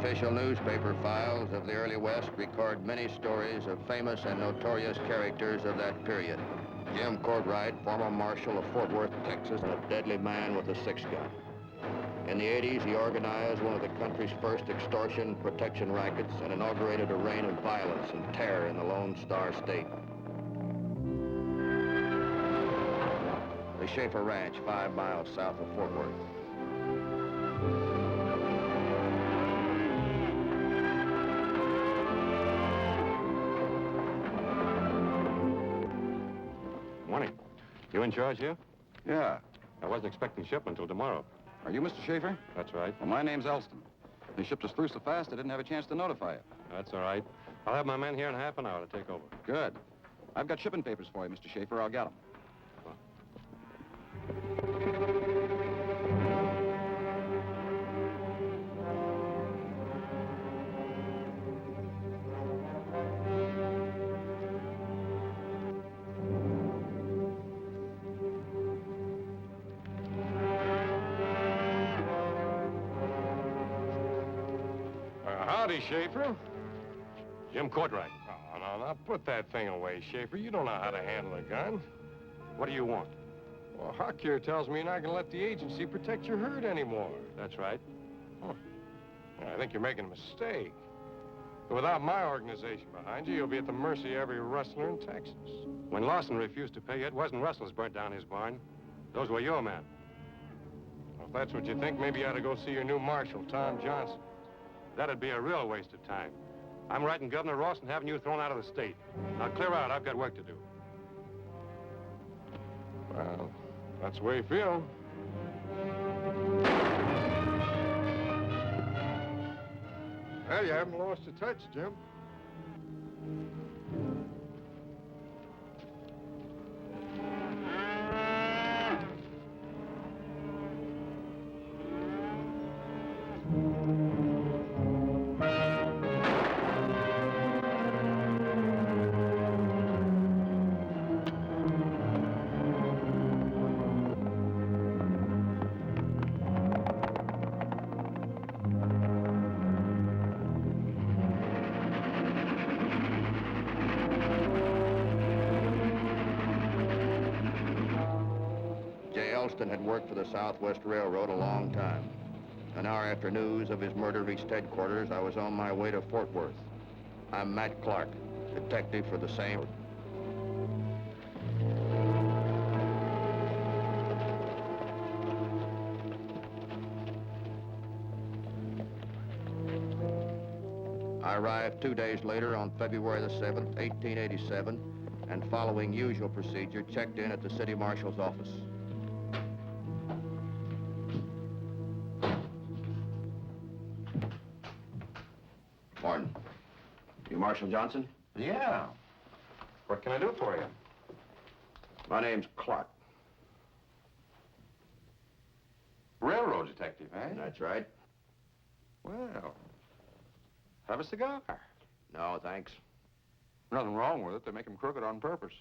Official newspaper files of the early West record many stories of famous and notorious characters of that period. Jim Courtright, former marshal of Fort Worth, Texas, and a deadly man with a six-gun. In the 80s, he organized one of the country's first extortion protection rackets and inaugurated a reign of violence and terror in the Lone Star State. The Schaefer Ranch, 5 miles south of Fort Worth. Morning. You in charge here? Yeah. I wasn't expecting shipment until tomorrow. Are you Mr. Schaefer? That's right. Well, my name's Elston. They shipped us through so fast I didn't have a chance to notify you. That's all right. I'll have my men here in half an hour to take over. Good. I've got shipping papers for you, Mr. Schaefer. I'll get them. Howdy, Schaefer. Jim Courtright. Oh, no, put that thing away, Schaefer. You don't know how to handle a gun. What do you want? Well, Huck here tells me you're not going to let the agency protect your herd anymore. That's right. Huh. I think you're making a mistake. Without my organization behind you, you'll be at the mercy of every rustler in Texas. When Lawson refused to pay, it wasn't rustlers burnt down his barn. Those were your men. Well, if that's what you think, maybe you ought to go see your new marshal, Tom Johnson. That'd be a real waste of time. I'm writing Governor Ross and having you thrown out of the state. Now clear out. I've got work to do. Well, that's the way you feel. Well, you haven't lost a touch, Jim. Had worked for the Southwest Railroad a long time. An hour after news of his murder reached headquarters, I was on my way to Fort Worth. I'm Matt Clark, detective for the same. I arrived 2 days later on February the 7th, 1887, and following usual procedure, checked in at the city marshal's office. Morning. You Marshal Johnson? Yeah. What can I do for you? My name's Clark. Railroad detective, eh? That's right. Well, have a cigar. No, thanks. Nothing wrong with it. They make them crooked on purpose.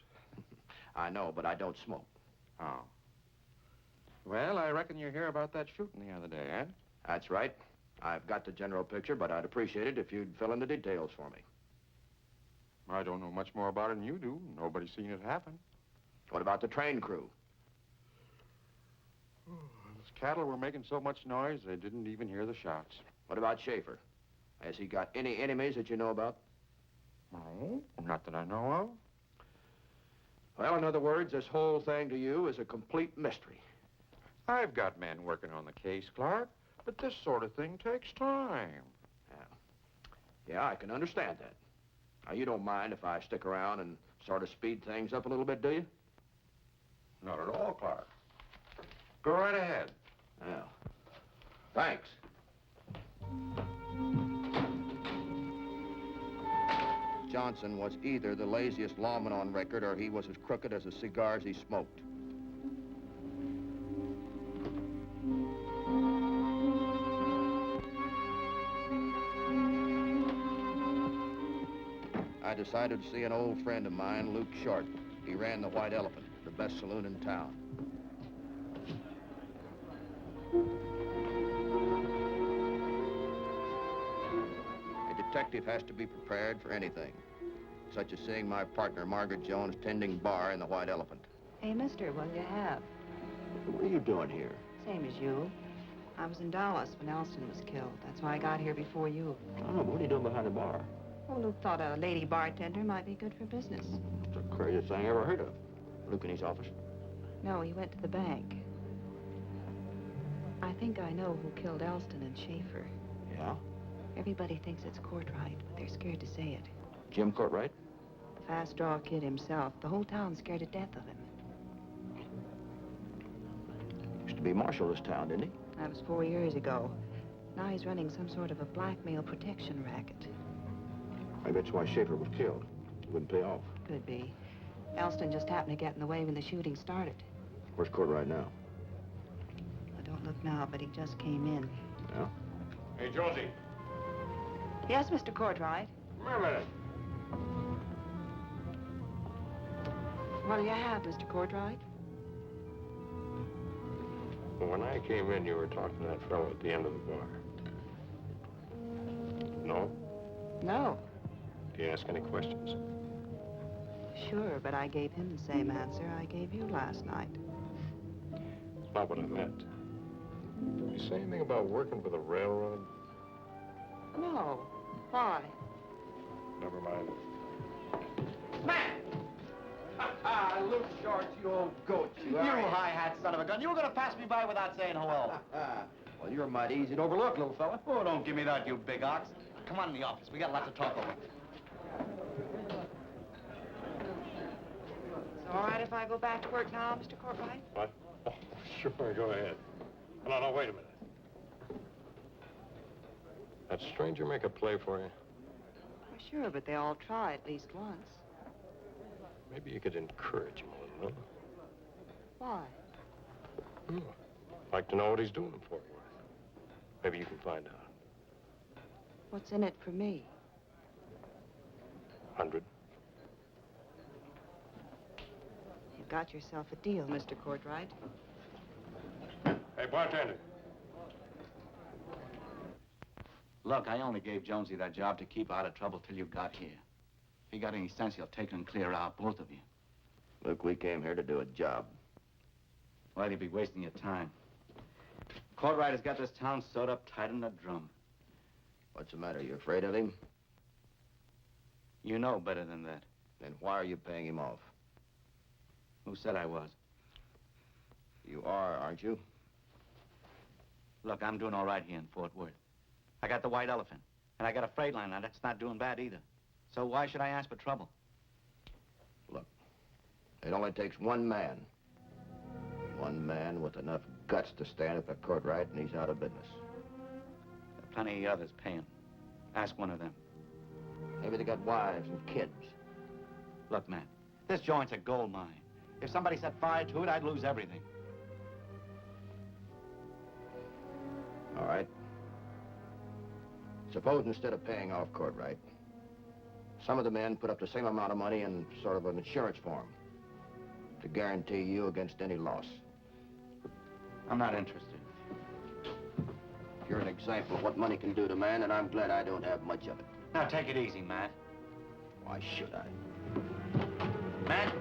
I know, but I don't smoke. Oh. Well, I reckon you hear about that shooting the other day, eh? That's right. I've got the general picture, but I'd appreciate it if you'd fill in the details for me. I don't know much more about it than you do. Nobody's seen it happen. What about the train crew? Those cattle were making so much noise, they didn't even hear the shots. What about Schaefer? Has he got any enemies that you know about? No, not that I know of. Well, in other words, this whole thing to you is a complete mystery. I've got men working on the case, Clark, but this sort of thing takes time. Yeah, I can understand that. Now, you don't mind if I stick around and sort of speed things up a little bit, do you? Not at all, Clark. Go right ahead. Well, thanks. Johnson was either the laziest lawman on record or he was as crooked as the cigars he smoked. I decided to see an old friend of mine, Luke Short. He ran the White Elephant, the best saloon in town. detective has to be prepared for anything, such as seeing my partner, Margaret Jones, tending bar in the White Elephant. Hey, mister, what'll you have? What are you doing here? Same as you. I was in Dallas when Elston was killed. That's why I got here before you. Oh, what are you doing behind the bar? Oh, Luke thought a lady bartender might be good for business. It's the craziest thing I ever heard of. Luke in his office? No, he went to the bank. I think I know who killed Elston and Schaefer. Yeah? Everybody thinks it's Courtright, but they're scared to say it. Jim Courtright? The fast draw kid himself. The whole town's scared to death of him. Used to be marshal of this town, didn't he? That was 4 years ago. Now he's running some sort of a blackmail protection racket. Maybe that's why Schaefer was killed. He wouldn't pay off. Could be. Elston just happened to get in the way when the shooting started. Where's Courtright now? I don't look now, but he just came in. Yeah? Hey, Jonesy. Yes, Mr. Courtright. Come here a minute. What'll you have, Mr. Courtright? When I came in, you were talking to that fellow at the end of the bar. No? No. Did he ask any questions? Sure, but I gave him the same answer I gave you last night. Not what I meant. Did he say anything about working for the railroad? No. Why? Never mind. Luke Short, you old goat, you high-hat son of a gun. You were going to pass me by without saying hello. Well, you're mighty easy to overlook, little fella. Oh, don't give me that, you big ox. Come on in the office. We got a lot to talk over. It's all right if I go back to work now, Mr. Courtright? What? Oh, sure, go ahead. No, wait a minute. That stranger make a play for you? Well, sure, but they all try at least once. Maybe you could encourage him a little, Why? huh? Like to know what he's doing for you. Maybe you can find out. What's in it for me? 100. You've got yourself a deal, Mr. Courtright. Hey, bartender. Look, I only gave Jonesy that job to keep out of trouble till you got here. If he got any sense, he'll take and clear out, both of you. Look, we came here to do a job. Why'd he be wasting your time? Courtright has got this town sewed up tight in a drum. What's the matter? You afraid of him? You know better than that. Then why are you paying him off? Who said I was? You are, aren't you? Look, I'm doing all right here in Fort Worth. I got the White Elephant, and I got a freight liner that's not doing bad either. So why should I ask for trouble? Look, it only takes one man. One man with enough guts to stand up at Courtright, and he's out of business. There are plenty of others paying. Ask one of them. Maybe they got wives and kids. Look, man, this joint's a gold mine. If somebody set fire to it, I'd lose everything. All right. Suppose instead of paying off Courtright, some of the men put up the same amount of money in sort of an insurance form to guarantee you against any loss. I'm not interested. You're an example of what money can do to man, and I'm glad I don't have much of it. Now, take it easy, Matt. Why should I? Matt?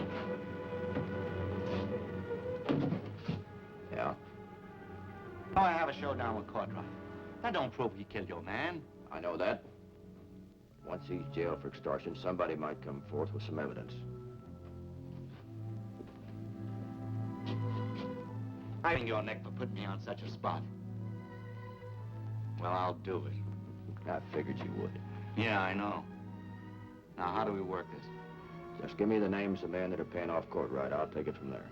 Yeah? Oh, I have a showdown with Courtright. That don't prove he killed your man. I know that. Once he's jailed for extortion, somebody might come forth with some evidence. I wring your neck for putting me on such a spot. Well, I'll do it. I figured you would. Yeah, I know. Now, how do we work this? Just give me the names of men that are paying off Courtright. I'll take it from there.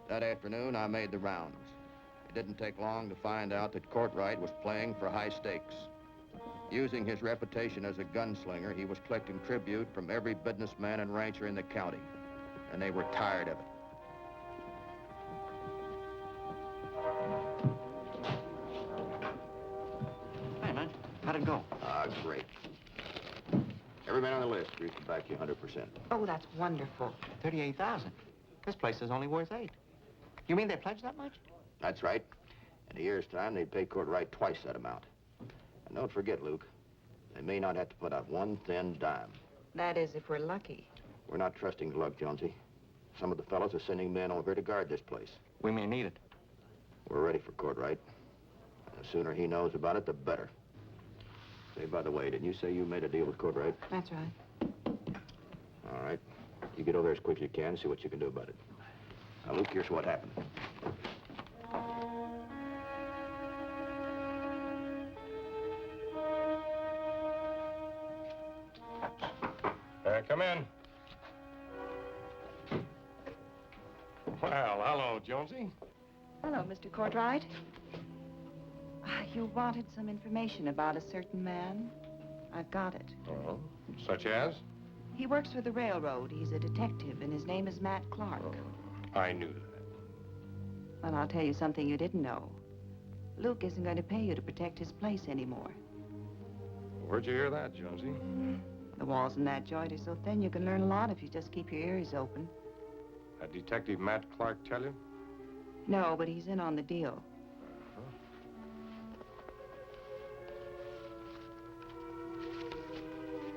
That afternoon, I made the rounds. It didn't take long to find out that Courtright was playing for high stakes. Using his reputation as a gunslinger, he was collecting tribute from every businessman and rancher in the county, and they were tired of it. Hey, man, how'd it go? Ah, great. Every man on the list. West Street to back you 100%. Oh, that's wonderful. 38,000. This place is only worth 8. You mean they pledged that much? That's right. In a year's time, they'd pay Courtright twice that amount. And don't forget, Luke, they may not have to put out one thin dime. That is, if we're lucky. We're not trusting luck, Jonesy. Some of the fellows are sending men over to guard this place. We may need it. We're ready for Courtright. The sooner he knows about it, the better. Say, by the way, didn't you say you made a deal with Courtright? That's right. All right. You get over there as quick as you can and see what you can do about it. Now, Luke, here's what happened. Come in. Well, hello, Jonesy. Hello, Mr. Courtright. You wanted some information about a certain man? I've got it. Oh, such as? He works for the railroad. He's a detective, and his name is Matt Clark. I knew that. Well, I'll tell you something you didn't know. Luke isn't going to pay you to protect his place anymore. Where'd you hear that, Jonesy? The walls in that joint are so thin you can learn a lot if you just keep your ears open. That Detective Matt Clark tell you? No, but he's in on the deal.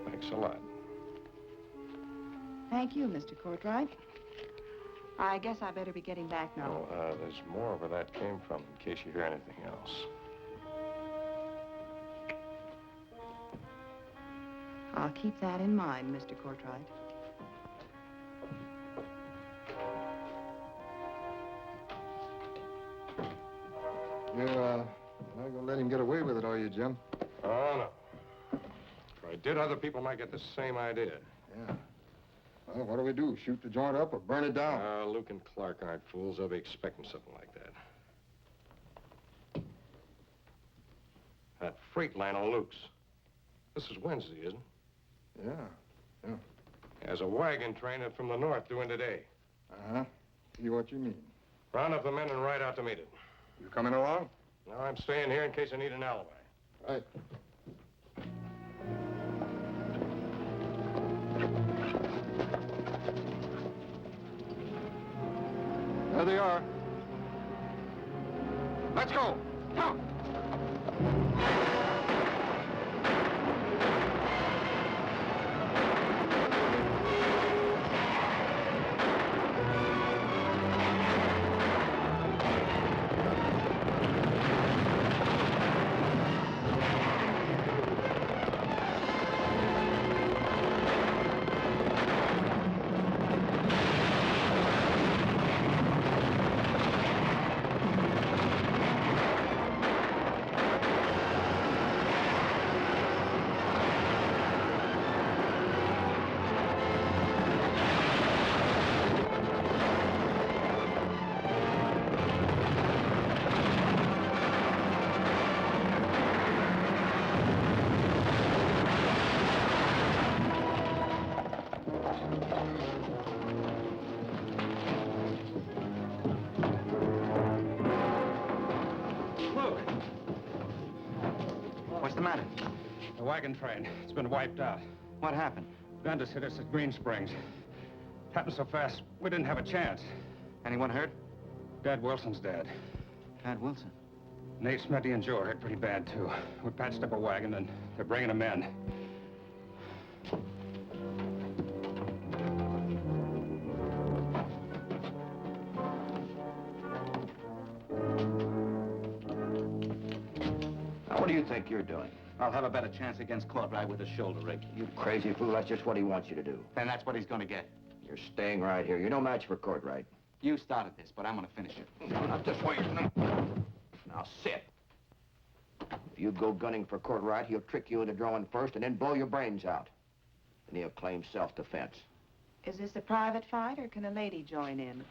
Thanks a lot. Thank you, Mr. Courtright. I guess I better be getting back now. Oh, there's more where that came from, in case you hear anything else. I'll keep that in mind, Mr. Courtright. You're not gonna let him get away with it, are you, Jim? Oh, no. If I did, other people might get the same idea. Yeah. Well, what do we do? Shoot the joint up or burn it down? Luke and Clark aren't fools. They'll be expecting something like that. That freight line of Luke's. This is Wednesday, isn't it? Yeah. There's a wagon train from the north due in today. Uh-huh. See what you mean. Round up the men and ride out to meet it. You coming along? No, I'm staying here in case I need an alibi. Right. There they are. Let's go. Come. What's the matter? The wagon train. It's been wiped out. What happened? Bandits hit us at Green Springs. Happened so fast, we didn't have a chance. Anyone hurt? Dad Wilson's dead. Dad Wilson. Nate, Smitty, and Joe are hit pretty bad, too. We patched up a wagon, and they're bringing them in. Now, what do you think you're doing? I'll have a better chance against Courtright with a shoulder rig. You crazy fool, that's just what he wants you to do. Then that's what he's gonna get. You're staying right here. You're no match for Courtright. You started this, but I'm gonna finish it. No, not this way. No. Now, sit. If you go gunning for Courtright, he'll trick you into drawing first and then blow your brains out. And he'll claim self-defense. Is this a private fight, or can a lady join in?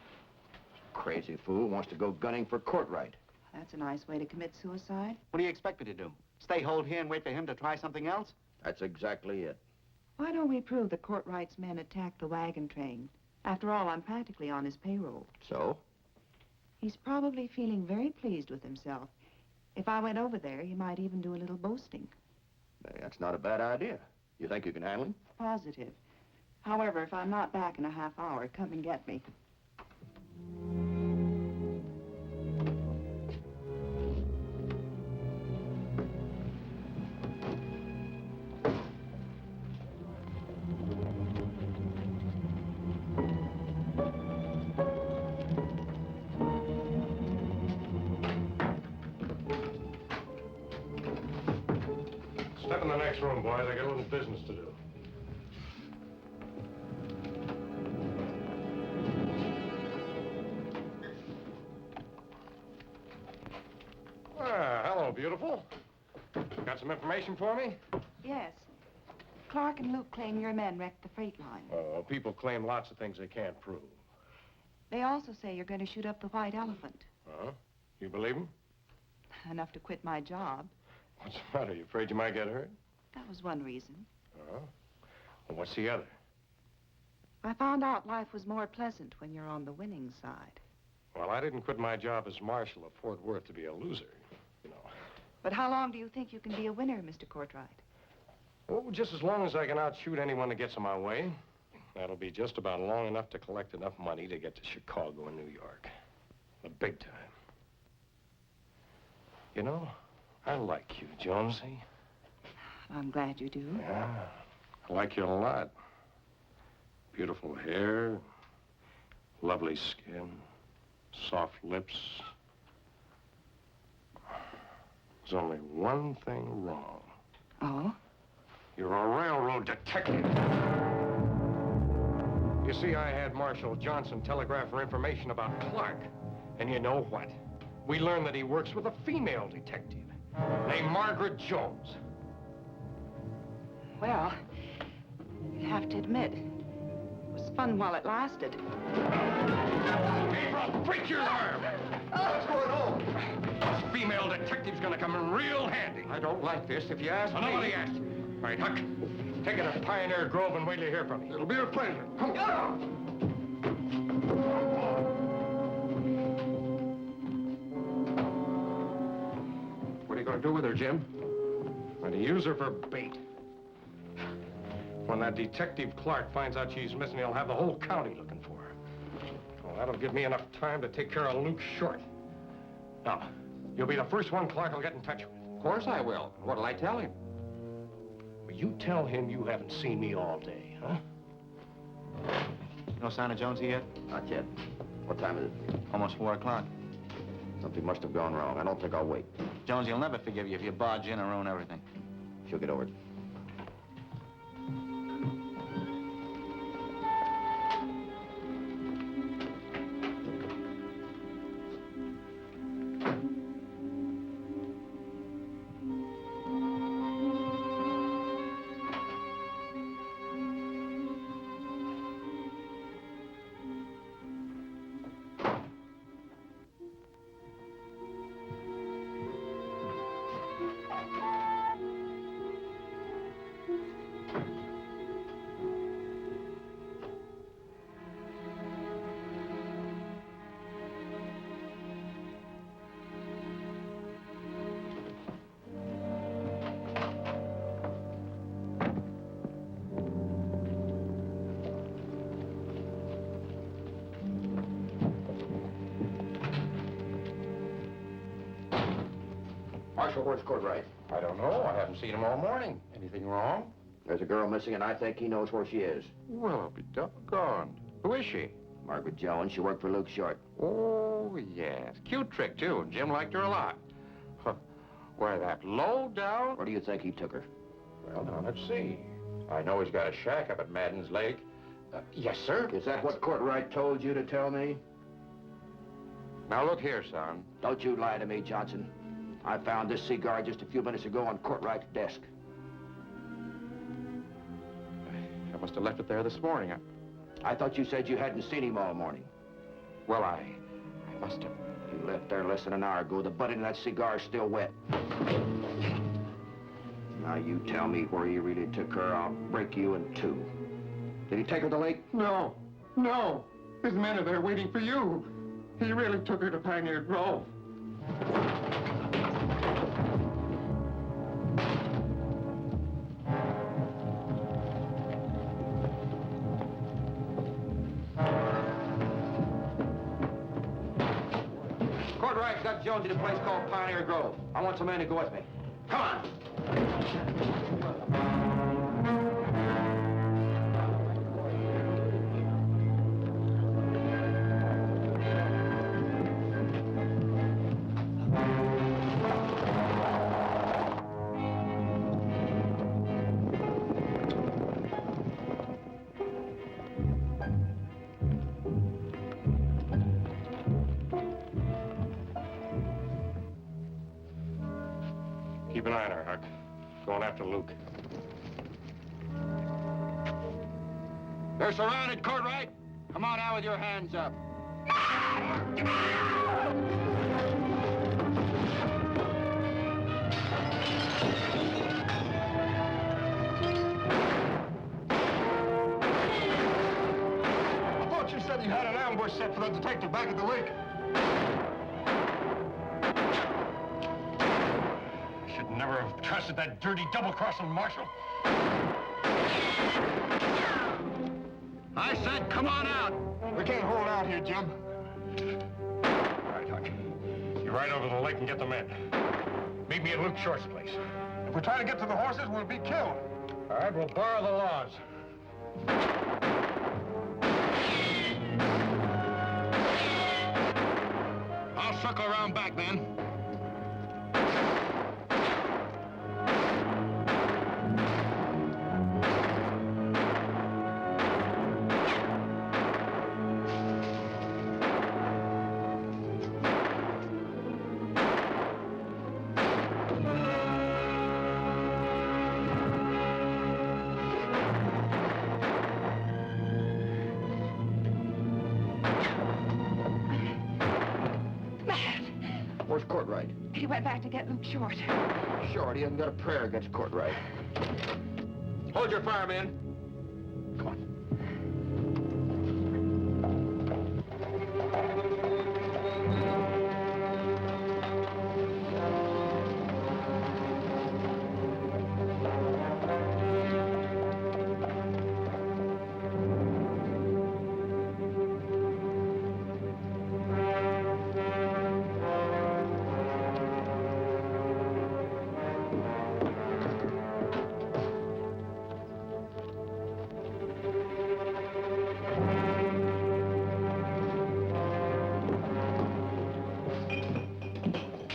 Crazy fool wants to go gunning for Courtright. That's a nice way to commit suicide. What do you expect me to do? Stay hold here and wait for him to try something else? That's exactly it. Why don't we prove that Courtright's men attacked the wagon train? After all, I'm practically on his payroll. So? He's probably feeling very pleased with himself. If I went over there, he might even do a little boasting. Hey, that's not a bad idea. You think you can handle him? Positive. However, if I'm not back in a half hour, come and get me. Step in the next room, boys. I got a little business to do. Hello, beautiful. Got some information for me? Yes. Clark and Luke claim your men wrecked the freight line. Oh, people claim lots of things they can't prove. They also say you're going to shoot up the White Elephant. Huh? You believe them? Enough to quit my job. What's the matter? You afraid you might get hurt? That was one reason. Oh? Well, what's the other? I found out life was more pleasant when you're on the winning side. Well, I didn't quit my job as marshal of Fort Worth to be a loser, you know. But how long do you think you can be a winner, Mr. Courtright? Oh, just as long as I can outshoot anyone that gets in my way. That'll be just about long enough to collect enough money to get to Chicago and New York. The big time. You know, I like you, Jonesy. I'm glad you do. Yeah, I like you a lot. Beautiful hair, lovely skin, soft lips. There's only one thing wrong. Oh? You're a railroad detective. You see, I had Marshal Johnson telegraph for information about Clark. And you know what? We learned that he works with a female detective named Margaret Jones. Well, you have to admit, it was fun while it lasted. April, break your arm! What's going on? This female detective's gonna come in real handy. I don't like this, if you ask me. Nobody asked you. All right, Huck, take it to Pioneer Grove and wait till you hear from me. It'll be a pleasure. Come on. What are you going to do with her, Jim? I'm gonna use her for bait. When that detective Clark finds out she's missing, he'll have the whole county looking for her. Well, that'll give me enough time to take care of Luke Short. Now, you'll be the first one Clark will get in touch with. Of course I will. What'll I tell him? Well, you tell him you haven't seen me all day, huh? No sign of Jonesy yet? Not yet. What time is it? Almost 4 o'clock. Something must have gone wrong. I don't think I'll wait. Jonesy will never forgive you if you barge in and ruin everything. She'll get over it. Marshal, where's Courtright? I don't know. I haven't seen him all morning. Anything wrong? There's a girl missing, and I think he knows where she is. Well, I'll be doggone. Who is she? Margaret Jones. She worked for Luke Short. Oh, yes. Cute trick, too. Jim liked her a lot. Huh. Why, that low down... Where do you think he took her? Well, now, let's see. I know he's got a shack up at Madden's Lake. Yes, sir. Is that what Courtright told you to tell me? Now, look here, son. Don't you lie to me, Johnson. I found this cigar just a few minutes ago on Courtright's desk. I must have left it there this morning. I thought you said you hadn't seen him all morning. Well, I must have... You left there less than an hour ago. The butt end of that cigar's still wet. Now, you tell me where he really took her. I'll break you in two. Did he take her to the lake? No. No. His men are there waiting for you. He really took her to Pioneer Grove. Courtright's got Jonesy to a place called Pioneer Grove. I want some men to go with me. Come on. Keep an eye on her, Huck. Going after Luke. They're surrounded, Courtright. Come on out with your hands up. I thought you said you had an ambush set for the detective back at the lake. Should never have trusted that dirty double-crossing Marshal. I said, come on out. We can't hold out here, Jim. All right, Huck. You ride over to the lake and get the men. Meet me at Luke Short's place. If we try to get to the horses, we'll be killed. All right, we'll borrow the laws. I'll circle around back, then. Where's Courtright? He went back to get Luke Short. Short, he hasn't got a prayer against Courtright. Hold your fire, men. Come on.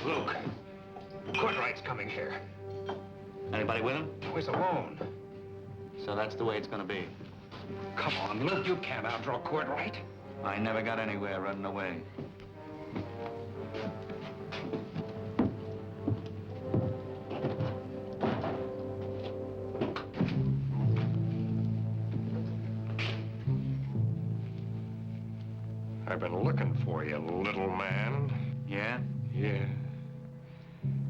Luke, Courtright's coming here. Anybody with him? He's alone. So that's the way it's gonna be. Come on, Luke, you can't outdraw Courtright. I never got anywhere running away. I've been looking for you, little man. Yeah? Yeah.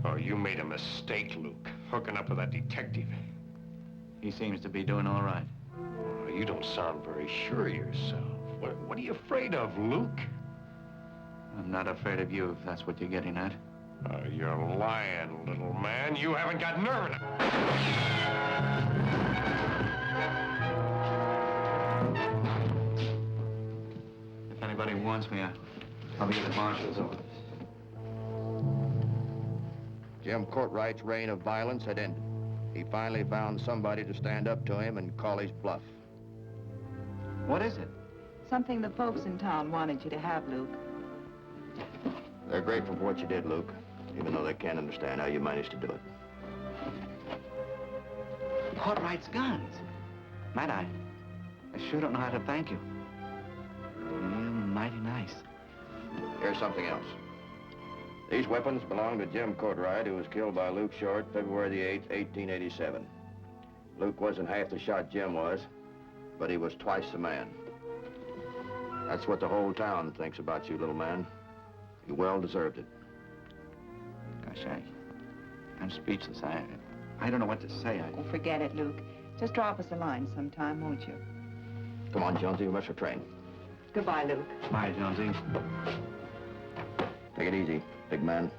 Oh, you made a mistake, Luke, hooking up with that detective. He seems to be doing all right. Oh, you don't sound very sure of yourself. What are you afraid of, Luke? I'm not afraid of you, if that's what you're getting at. Oh, you're lying, little man. You haven't got nerve enough. If anybody wants me, I'll be at the marshal's office. Jim Courtright's reign of violence had ended. He finally found somebody to stand up to him and call his bluff. What is it? Something the folks in town wanted you to have, Luke. They're grateful for what you did, Luke, even though they can't understand how you managed to do it. Courtright's guns. Matt, I sure don't know how to thank you. You're mighty nice. Here's something else. These weapons belong to Jim Courtright, who was killed by Luke Short February the 8th, 1887. Luke wasn't half the shot Jim was, but he was twice the man. That's what the whole town thinks about you, little man. You well deserved it. Gosh, I'm speechless. I don't know what to say. Oh, forget it, Luke. Just drop us a line sometime, won't you? Come on, Jonesy, we must retrain. Goodbye, Luke. Bye, Jonesy. Take it easy, big man.